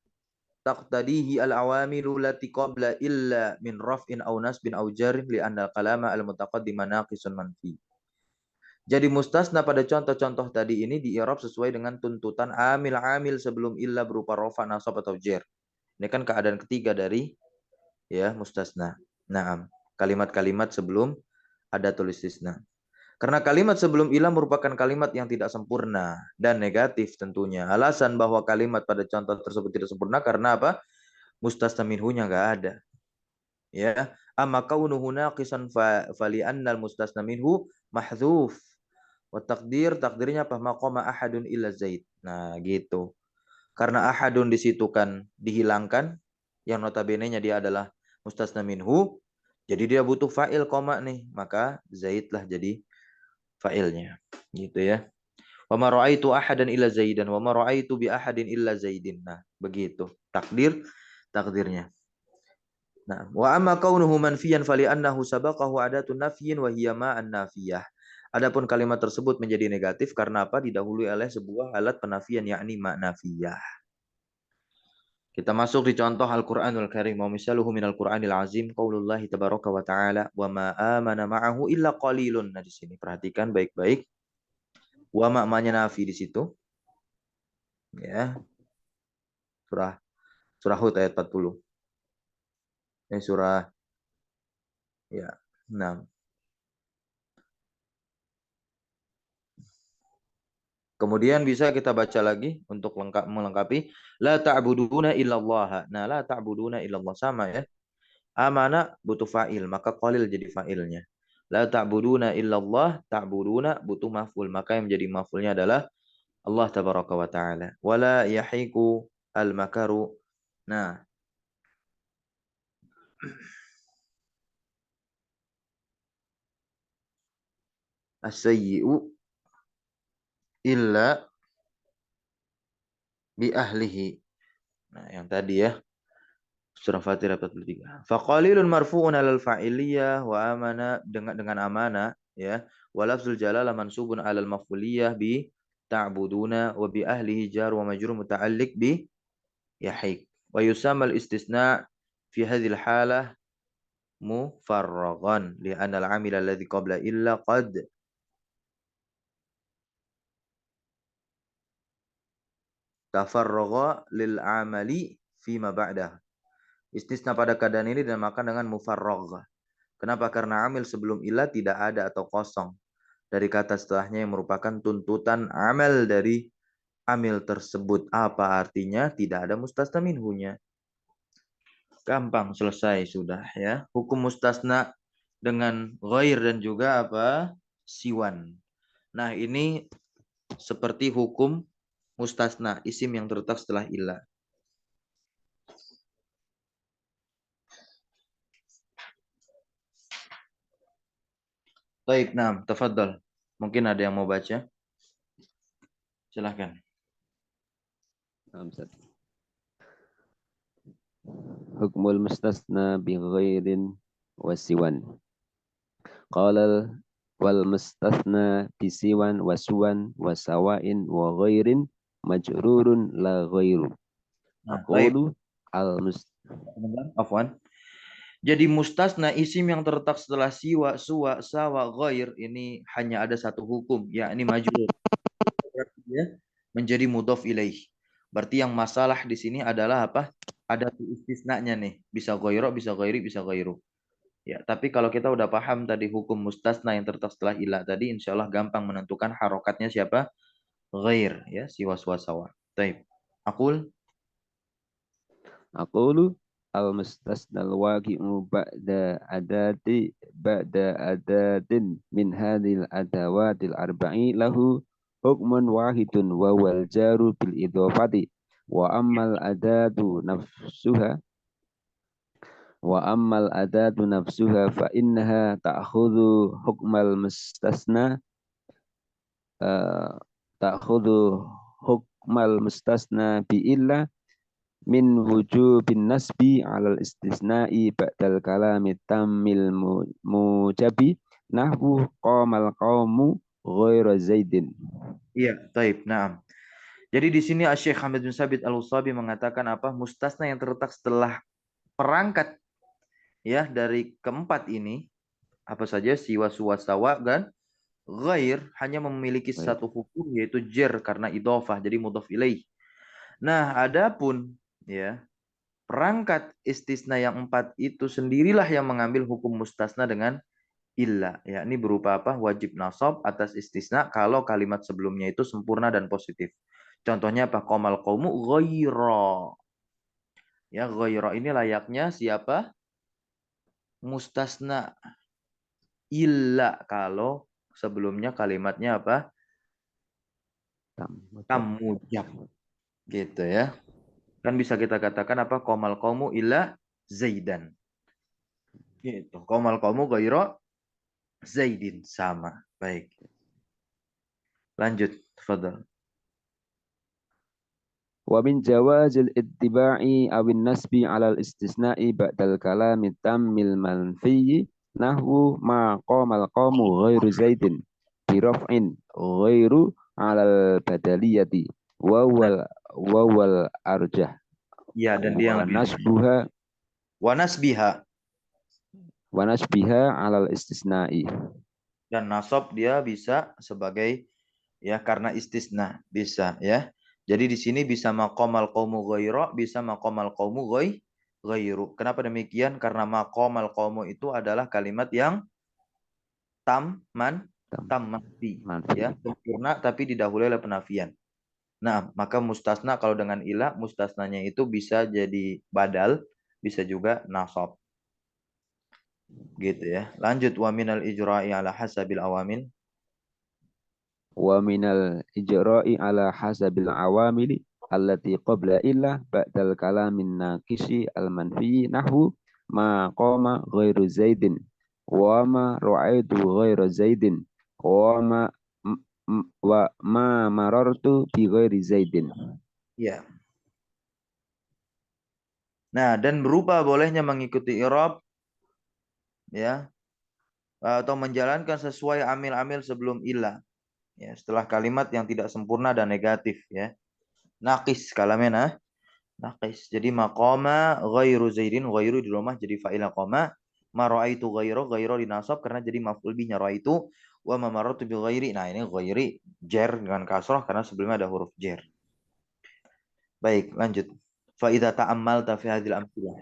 taqtadihi al-awamilu lati qabla illa min raf'in aw nasbin aw jarin li anna al-kalama al-mutaqaddima naqisun manfi. Jadi mustasna pada contoh-contoh tadi ini di-i'rab sesuai dengan tuntutan amil-amil sebelum illa berupa rafa, nasab atau jar. Ini kan keadaan ketiga dari, ya, mustasna. Nah, kalimat-kalimat sebelum ada tulis istisna. Karena kalimat sebelum illa merupakan kalimat yang tidak sempurna dan negatif tentunya. Alasan bahwa kalimat pada contoh tersebut tidak sempurna karena apa? Mustasna minhunya nggak ada. Ya, amma kaunuhu naqisan fali annal mustasna minhu mahdzuf. Wa takdirnya apa? Maqama ahadun illa zaid. Nah, gitu. Karena ahadun di situ kan dihilangkan, yang notabene-nya dia adalah mustasna minhu, jadi dia butuh fa'il koma nih, maka zaid lah jadi fa'ilnya. Gitu ya. Wa ma ra'aitu ahadan illa zaidan wa ma ra'aitu bi ahadin illa zaidin. Nah, begitu. Takdirnya. Nah, wa amma kaunuhu manfiyan fali annahu sabaqahu adatun nafyin wa hiya ma'an nafiyah. Adapun kalimat tersebut menjadi negatif karena apa? Didahului oleh sebuah alat penafian, yakni ma nafiyah. Kita masuk di contoh Al-Qur'anul Karim. Wa misaluhu minal Qur'anil azim qaulullahi tabaraka wa ta'ala wa ma amana ma'ahu illa qalilun. Nah, di sini perhatikan baik-baik. Wa maknanya nafi di situ. Ya. Surah Surah Hud ayat 40. Surah, ya. Nah, kemudian bisa kita baca lagi untuk melengkapi la ta'buduna illallah. Nah, la ta'buduna illallah sama ya. Amana butuh fa'il, maka qalil jadi fa'ilnya. La ta'buduna illallah, ta'buduna butuh maf'ul, maka yang menjadi maf'ulnya adalah Allah tabaraka wa taala. Wala yahiku al-makaru. Nah, as-sayyi'u illa bi ahlihi. Nah, yang tadi ya. Surah Fatir 43. Faqalilun marfu'un 'alal fa'iliyah wa amana, dengan amana, ya. Wa lafzul jalalah mansubun 'alal maf'uliyah bi ta'buduna wa bi ahlihi jar wa majrur muta'alliq bi yahik. Wa yusammal istisna fi hadhil halah mufarraghan li'anna al-'amila alladhi qabla illa qad tafarragha lil 'amali fima ba'dah. Istisna pada keadaan ini dinamakan dengan mufarragh. Kenapa? Karena amil sebelum ilah tidak ada atau kosong dari kata setelahnya yang merupakan tuntutan amal dari amil tersebut. Apa artinya? Tidak ada mustasna minhunya. Gampang, selesai sudah ya. Hukum mustasna dengan ghair dan juga apa? Siwan. Nah, ini seperti hukum mustasna, isim yang terletak setelah illah. Baik, nah, tafadhal. Mungkin ada yang mau baca? Silahkan. Hukmul mustasna bi ghairin wasiwan. Qala wal mustasna bi siwan wasuwan wasawain wa ghairin majrurun la ghairu. Nah, baik. Aqulu al Afwan. Jadi mustasna isim yang terletak setelah siwa, suwa, sawa, ghair ini hanya ada satu hukum, yakni majrur. Ya, menjadi mudhof ilaih. Berarti yang masalah di sini adalah apa? Ada istisnanya nih, bisa ghairo, bisa ghairi, bisa ghairu. Ya, tapi kalau kita udah paham tadi hukum mustasna yang terletak setelah ilah tadi, insya Allah gampang menentukan harokatnya siapa? Ghair, ya, siwa, suwa, sawa. Taib. Aqul. Aqulu al mustasnal waqi'u ba'da adatin min hadhil adawatil arba'i lahu hukmun wahidun wa wal jaru bil idhofati wa ammal adatu nafsuha fa innaha ta'khudhu hukmal mustasna ta'khudhu hukmal mustasna bi illa min wujubin nasbi alal istisna'i ba'dal kalami tammil mujabi nahwu qamal qaumu ghairu zaidin. Iya, taib. Nah, jadi di sini Syekh Hamid bin Sabit Al-Usabi mengatakan apa? Mustasna yang terletak setelah perangkat ya dari keempat ini apa saja siwa, suwa, sawa dan ghair hanya memiliki satu hukum yaitu jer karena idhofah jadi mudhof ilaih. Nah, adapun ya perangkat istisna yang empat itu sendirilah yang mengambil hukum mustasna dengan illa, yakni berupa apa? Wajib nasab atas istisna kalau kalimat sebelumnya itu sempurna dan positif. Contohnya apa? Qomal qaumu ghaira. Ya, ghaira ini layaknya siapa? Mustasna illa kalau sebelumnya kalimatnya apa? Tamujab. Gitu ya. Kan bisa kita katakan apa? Qomal qaumu illa zaidan. Gitu. Qomal qaumu ghaira zaidin sama. Baik. Lanjut, tafadhal. Wa min jawazil ittiba'i awin nasbi alal istisna'i ba'dal kalami tammil manfiyyi nahwu ma qamal qawmu ghairu zaidin bi raf'in ghairu alal badaliyati wa wal arjah Ya, dan dia yang wa lebih nasbuha Wanasbiha alal istisna'i. dan nasab dia bisa sebagai ya karena istisna bisa ya. Jadi di sini bisa maqamal qaumu ghaira, bisa maqamal qaumu ghairu. Kenapa demikian? Karena maqamal qaumu itu adalah kalimat yang tam manfi ya, sempurna tapi didahului oleh penafian. Nah, maka mustasna kalau dengan ilah mustasnanya itu bisa jadi badal, bisa juga nasab. Gitu ya. Lanjut wa minal ijra'i ala hasabil awamil. Wa minal ijra'i ala hasabil awamili allati qabla illa ba'dal kalamin naqisi al manfi nahwu ma qama ghairu zaidin wa ma ra'aitu ghairu zaidin wa ma marartu bi ghairi zaidin. Ya. Nah, dan berupa bolehnya mengikuti i'rab ya atau menjalankan sesuai amil-amil sebelum ilah ya setelah kalimat yang tidak sempurna dan negatif ya. Naqis kalamena naqis. Jadi maqama ghairu zaidin ghairu di rumah jadi fa'ila qama ma raaitu ghairu dinasab karena jadi maf'ul bihnya raaitu wa ma marartu bi ghairi. Nah, ini ghairi jar dengan kasrah karena sebelumnya ada huruf jar. Baik, lanjut. Fa idza ta'ammalta fi hadhil amtsilah.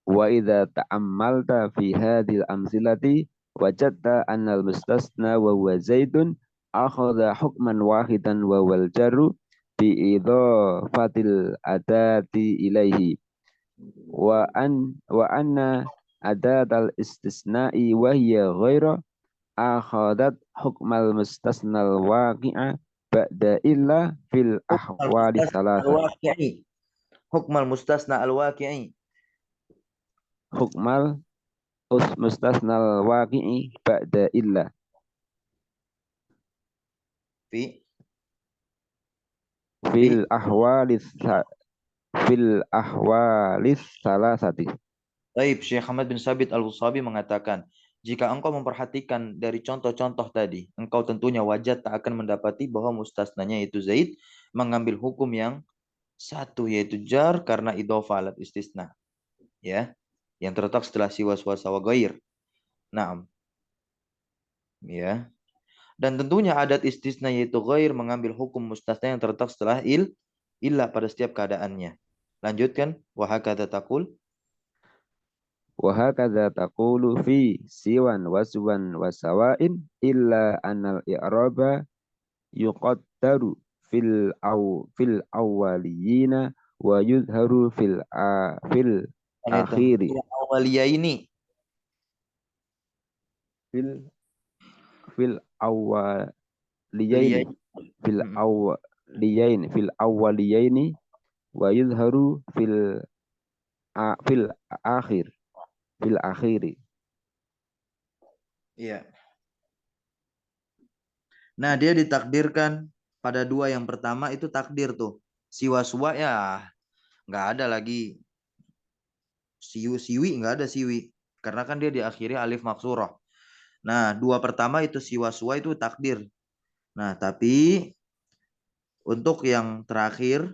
Wa idza ta'ammalta fi hadhil amsilati wajadta anna al mustasna wa huwa zaidun akhadha hukman wahidan wa wal jarru bi idhafatil adati ilaihi wa anna adatal istisna'i wa hiya ghaira akhadat hukmal mustasnal waqi'a ba'da illa fil Hukmal ahwali mustasna salasa. al-waqi'i. Hukmal mustasna al-waqi'i. Hukmal mustasnal waqi'i ba'da illa Fi fil ahwalis fil ahwalis salasati. Baik, Syekh Ahmad bin Sabit Al-Wasabi mengatakan, jika engkau memperhatikan dari contoh-contoh tadi, engkau tentunya wajar tak akan mendapati bahwa mustasnanya itu Zaid mengambil hukum yang satu, yaitu jar karena idhofa alat istisna, ya, yang terletak setelah siwa swasa wa ghair. Naam, ya. Dan tentunya adat istisna yaitu ghair mengambil hukum mustasna yang terletak setelah illa pada setiap keadaannya. Lanjutkan, wa hakadha taqul. Wa hakadha taqulu fi siwan waswan wasawa'in illa anal i'raba yuqaddaru fil awwaliyina wa yuzharu fil Itu. akhiri Yang awaliyah ini. fil fil Liyai. awwaliyaini fil awwaliyaini wa yuzharu fil akhiri. Iya. Nah, dia ditakdirkan pada dua yang pertama itu takdir tuh. Siwa-suwa ya nggak ada lagi. Siwi nggak ada siwi. Karena kan dia diakhiri alif maksurah. Nah, dua pertama itu siwa-suwa itu takdir. Nah, tapi untuk yang terakhir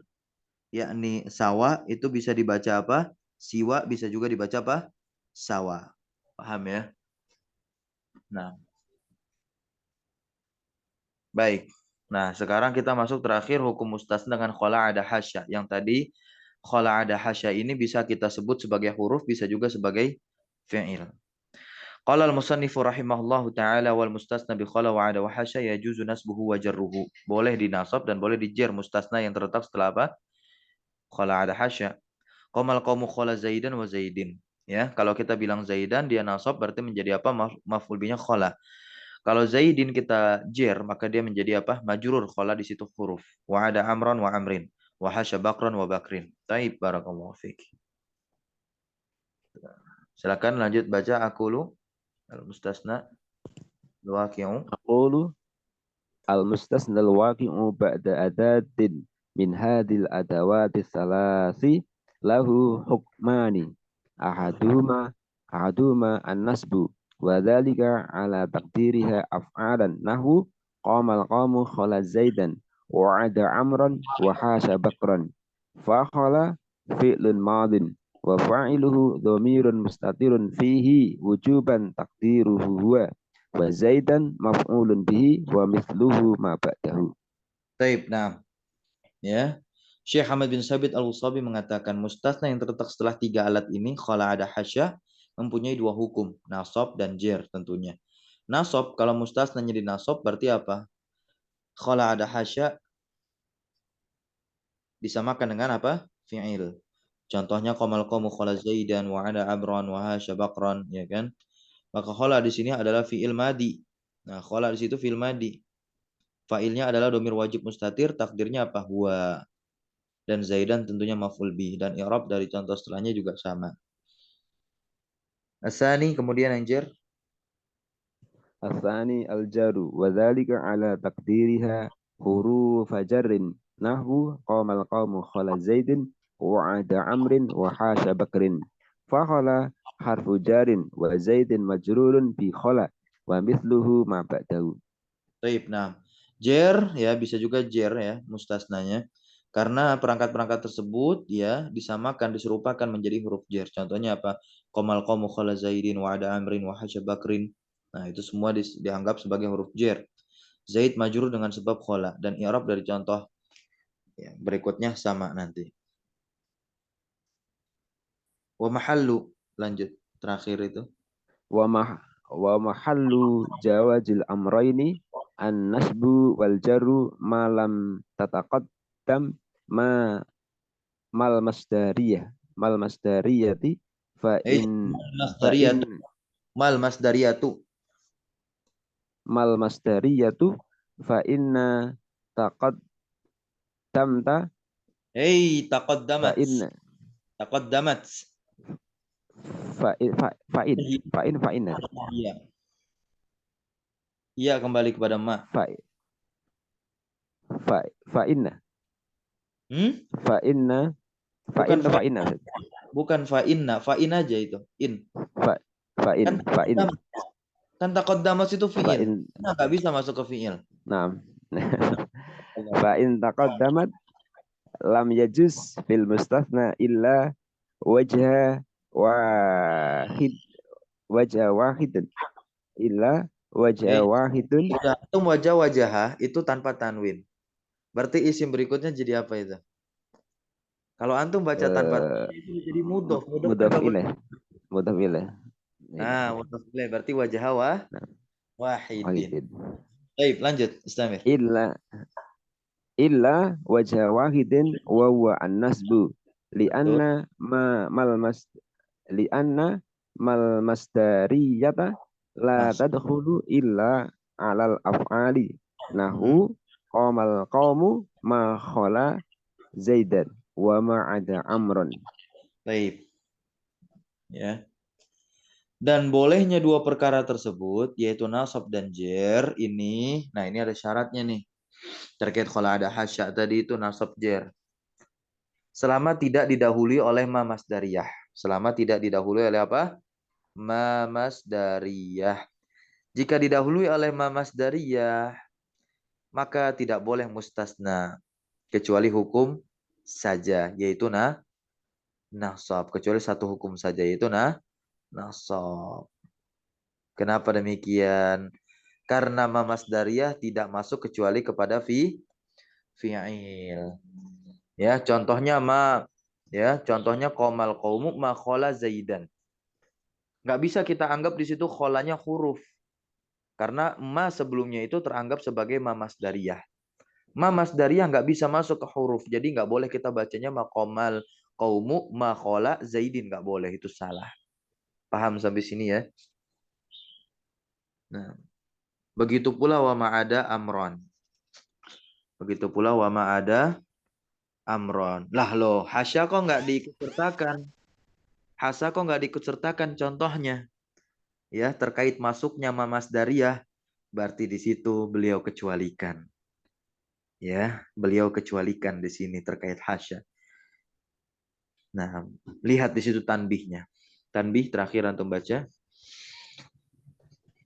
yakni sawa itu bisa dibaca apa? Siwa bisa juga dibaca apa? Sawa. Paham ya? Nah, baik. Nah, sekarang kita masuk terakhir hukum mustasna dengan khola ada hasya. Yang tadi khola ada hasya ini bisa kita sebut sebagai huruf, bisa juga sebagai fi'il. Qala al-musannifu rahimahullahu ta'ala wal mustasna bi khola wa ada wa hasya yajuzu nasbuhu wa jarruhu. Boleh dinasab dan boleh dijer mustasna yang terletak setelah apa? Khola ada hasya. Qamal qawmu khola zaidan wa zaidin. Ya, kalau kita bilang zaidan dia nasab berarti menjadi apa? Maf'ul binya khola. Kalau Zaidin kita jer, maka dia menjadi apa? Majrur khola di situ huruf. Wa ada amran wa amrin. Wa hasya bakran wa bakrin. Taib, barakallahu fiik. Silakan lanjut baca akulu al-mustasna al-waqi'u. Aqulu al-mustasna al-waqi'u ba'da adatin min hadil adawati salasi lahu hukmani ahaduhuma an-nasbu wa dhalika ala taqdiriha af'alan nahwu qamal qamu khala zaidan wa ada amran wa hasha bakran fa khala fi'lun madin wa fa'iluhu dhamirun mustatirun fihi wujuban taqdiruhu huwa wa zaidan maf'ulun bihi wa mithluhu ma ba'dahu. Taib, nah. Ya. Syekh Ahmad bin Sabit Al-Wasabi mengatakan mustasna yang terletak setelah tiga alat ini khala ada hasya mempunyai dua hukum, nasab dan jer tentunya. Nasab kalau mustasnanya di nasab berarti apa? Khala ada hasya disamakan dengan apa? Fi'il. Contohnya qamal qawmu khala zaidan wa ada abran wa hasya bakran, ya kan? Maka khala di sini adalah fi'il madi. Nah, khala di situ fi'il madi. Fa'ilnya adalah domir wajib mustatir, takdirnya apa? Huwa. Dan zaidan tentunya maf'ul bih dan i'rab dari contoh setelahnya juga sama. Asani kemudian yang jer. Asani al-jaru wa dhalika ala taqdiriha huruf jarrin nahwu qamal qawmu khala zaidin wa ada amrin wa hasha bakrin fa khala harfu jarin wa zaidin majrurun bi khala wa mithluhu ma ba'dahu. Baik, nah. Jer ya bisa juga jer ya mustasnanya. Karena perangkat-perangkat tersebut ya disamakan diserupakan menjadi huruf jer. Contohnya apa? Qamal qawmu khala zaidin wa ada amrin wa hasya bakrin. Nah, itu semua dianggap sebagai huruf jer. Zaid majrur dengan sebab khala dan i'rab dari contoh ya, berikutnya sama nanti. Wa mahallu lanjut terakhir itu. Wa mahallu jawazil amrayni an nasbu wal jarru ma lam tataqaddam ma mal masdariyati fa in Mal masdariyatu. mal masdariyatu fa inna taqaddamta Hei, fa taqaddamat. inna Taqaddamat. fa inna Iya. Iya, kembali kepada ma. fa inna Hmm? fa inna Bukan fa Ustaz. bukan fa inna, fa in aja itu. In. Fa Kan in taqaddamat. Kan taqaddamat itu fa fi'il. in Nah, nggak bisa masuk ke fi'il. Naam. Fa in taqaddamat lam yajuz fil mustathna illa wajha wahid wahidun illa wajha Oke. wahidun. Udah, itu wajah-wajah itu tanpa tanwin. Berarti isim berikutnya jadi apa itu? Kalau antum baca tanpa tanwin itu jadi mudhof. Mudhof kan Mudhaf nggak boleh. ilaih. Mudhaf ilaih. Iya. Nah, mudhof ilaih berarti wajah Nah, wahidin. wahidin. Baik, lanjut, Istamir. Illa wajha wahidin wa huwa an-nasbu Betul. li'anna mal masdariyata la Nah, tadkhulu illa alal af'ali nahu qamal qaumu ma khala zaidan wa ma ada amron. baik. Ya. Dan bolehnya dua perkara tersebut, yaitu nasab dan jer ini. Nah, ini ada syaratnya nih. Terkait kalau ada hasya tadi itu nasab jer. Selama tidak didahului oleh ma masdariyah. Selama tidak didahului oleh apa? Ma masdariyah. Jika didahului oleh ma masdariyah, maka tidak boleh mustasna. Kecuali hukum saja, yaitu nasab. Kecuali satu hukum saja, yaitu nasab. Kenapa demikian? Karena ma masdariyah tidak masuk kecuali kepada fi'il. Ya, contohnya contohnya qomal qaumu ma khola zaidan. Nggak bisa kita anggap di situ kholanya huruf. Karena ma sebelumnya itu teranggap sebagai ma masdariyah. Ma masdariyah nggak bisa masuk ke huruf. Jadi nggak boleh kita bacanya ma qomal qaumu ma khola zaidin. Nggak boleh, itu salah. Paham sampai sini ya? Nah, begitu pula wa ma'ada amron. Begitu pula wa ma'ada amron. Lah loh, hasya kok nggak diikutsertakan? Hasya kok nggak diikutsertakan contohnya? Ya, terkait masuknya ma masdariyah, berarti di situ beliau kecualikan. Ya, beliau kecualikan di sini terkait hasya. Nah, lihat di situ tanbihnya. Tanbih terakhir antum baca.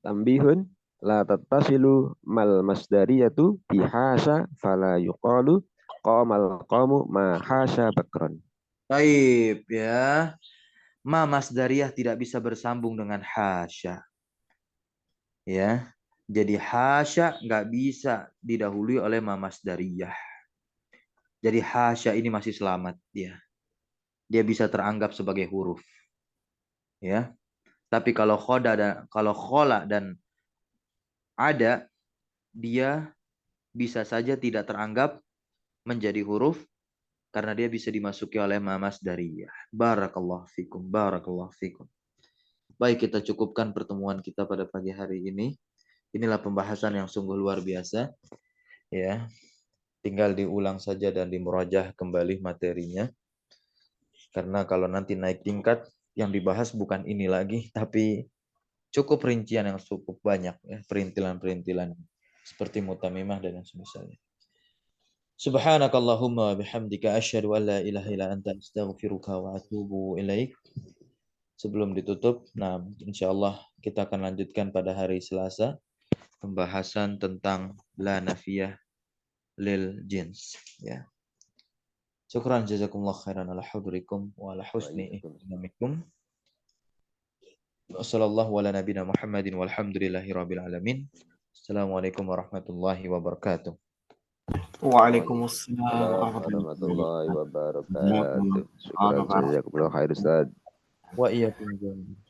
Tambihun la tattasilu mal masdariyatu bihasa fala yuqalu qamal qamu ma hasa bakron. Baik, ya. Ma masdariyah tidak bisa bersambung dengan hasya. Ya. Jadi hasya nggak bisa didahului oleh ma masdariyah. Jadi hasya ini masih selamat dia. Dia bisa teranggap sebagai huruf. Ya. Tapi kalau khola dan ada, dia bisa saja tidak teranggap menjadi huruf karena dia bisa dimasuki oleh ma masdariyah. Barakallahu fikum, barakallahu fikum. Baik, kita cukupkan pertemuan kita pada pagi hari ini. Inilah pembahasan yang sungguh luar biasa. Ya, tinggal diulang saja dan dimurajah kembali materinya. Karena kalau nanti naik tingkat, yang dibahas bukan ini lagi, tapi cukup rincian yang cukup banyak, ya, perintilan-perintilan seperti mutamimah dan yang semisalnya. Subhanakallahumma bihamdika asyhadu an la ilaha illa anta astaghfiruka wa atubu ilaik. Sebelum ditutup, nah insyaallah kita akan lanjutkan pada hari Selasa pembahasan tentang la nafiyah lil jins, ya. Syukran jazakumullah khairan ala hudurikum wa ala husni ihtimamikum. Wassallallahu ala nabiyina Muhammadin walhamdulillahi rabbil alamin. Assalamualaikum warahmatullahi wabarakatuh. Waalaikumsalam Warahmatullahi warahmatullahi wabarakatuh. wabarakatuh. Syukran jazakumullah khair Ustaz. Wa iyyakum.